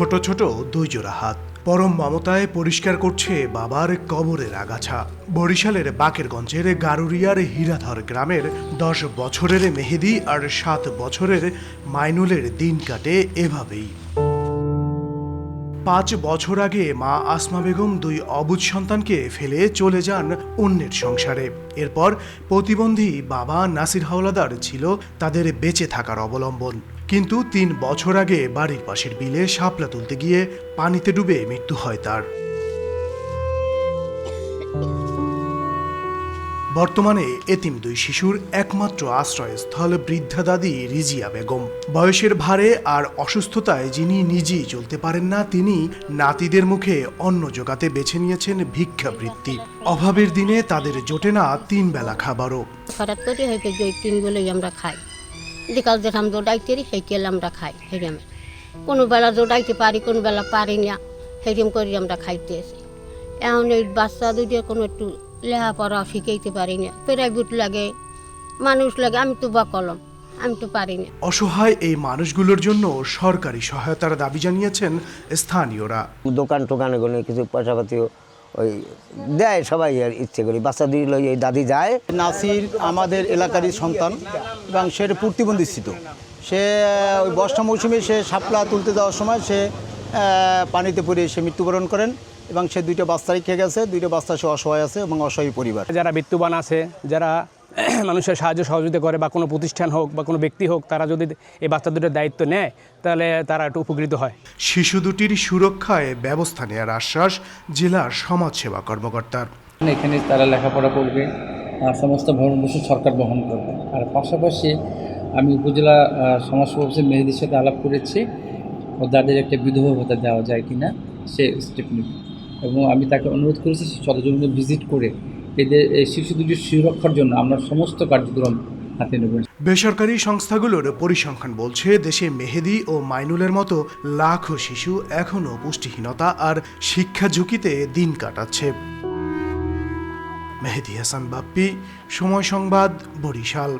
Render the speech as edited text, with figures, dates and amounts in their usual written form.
ছোট ছোট দুই জোড়া হাত পরম মমতায় পরিষ্কার করছে বাবার কবরের আগাছা। বরিশালের বাকেরগঞ্জের গারুরিয়ার হীরাধর গ্রামের 10 বছরের মেহেদি আর 7 বছরের মাইনুলের দিন কাটে এভাবেই। 5 বছর আগে মা আসমা বেগম 2 অবুঝ সন্তানকে ফেলে চলে যান অন্যের সংসারে। এরপর প্রতিবন্ধী বাবা নাসির হাওলাদার ছিল তাদের বেঁচে থাকার অবলম্বন। কিন্তু 3 বছর আগে বাড়ির পাশের বিলে শাপলা তুলতে গিয়ে পানিতে ডুবে মৃত্যু হয় তার। বর্তমানে এতিম 2 শিশুর একমাত্র আশ্রয়স্থল বৃদ্ধা দাদি রিজিয়া বেগম। বয়সের ভারে আর অসুস্থতায় যিনি নিজেই চলতে পারেন না, তিনি নাতিদের মুখে অন্ন জোগাতে বেছে নিয়েছেন ভিক্ষাবৃত্তি। অভাবের দিনে তাদের জোটে না 3 বেলা খাবারও। হঠাৎ করে হয়েছে যে 3 বেলাই আমরা খাই, যেকাল যেখান দৌড়াইতে সেই কেল আমরা খাই। হেরিয়ামে কোনো বেলা দৌড়াইতে পারি, কোনো বেলা পারি না, হেরিয়াম করে আমরা খাইতে এসে। এখন এই বাচ্চা দুটো কোনো একটু লেখাপড়া শিখাইতে পারি না, প্রাইভেট লাগে, মানুষ লাগে, আমি তো বা কলম, আমি তো পারি না। অসহায় এই মানুষগুলোর জন্য সরকারি সহায়তার দাবি জানিয়েছেন স্থানীয়রা। দোকান টোকানে কোনো কিছু পয়সাপাতিও ওই দেয় সবাই, আর ইচ্ছে করি বাচ্চা দিল এই দাদি যায়। নাসির আমাদের এলাকারই সন্তান এবং সে প্রতিবন্ধী ছিল। সে ওই বর্ষা মৌসুমে সে শাপলা তুলতে যাওয়ার সময় সে পানিতে পড়ে সে মৃত্যুবরণ করেন এবং সে 2টা বাচ্চা রেখে গেছে। 2টা বাচ্চা সে অসহায় আছে এবং অসহায় পরিবার। যারা বিত্তবান আছে, যারা মানুষের সাহায্য সহযোগিতা করে বা কোনো প্রতিষ্ঠান হোক বা কোনো ব্যক্তি হোক, তারা যদি এই বাচ্চা দুটোর দায়িত্ব নেয় তাহলে তারা একটু উপকৃত হয়। শিশু দুটির সুরক্ষায় ব্যবস্থা নেওয়ার আশ্বাস জেলার সমাজসেবা কর্মকর্তার। এখানে তারা লেখাপড়া করবে, সমস্ত ভরণ পোষণ সরকার বহন করবে। আর পাশাপাশি আমি উপজেলা সমাজসেবা অফিসের মেহেদির সাথে আলাপ করেছি, তাদের একটা বিধবা ভাতা দেওয়া যায় কিনা সে স্টেপ নেবে, এবং আমি তাকে অনুরোধ করেছি সরজমিনে ভিজিট করে এদের এই শিশু দুটির সুরক্ষার জন্য আমরা সমস্ত কার্যক্রম হাতে নেব। বেসরকারি সংস্থাগুলোর পরিসংখ্যান বলছে দেশে মেহেদি ও মাইনুলের মতো লাখো শিশু এখনও পুষ্টিহীনতা আর শিক্ষা ঝুঁকিতে দিন কাটাচ্ছে। মেহেদি হাসান বাপ্পি, সময় সংবাদ, বরিশাল।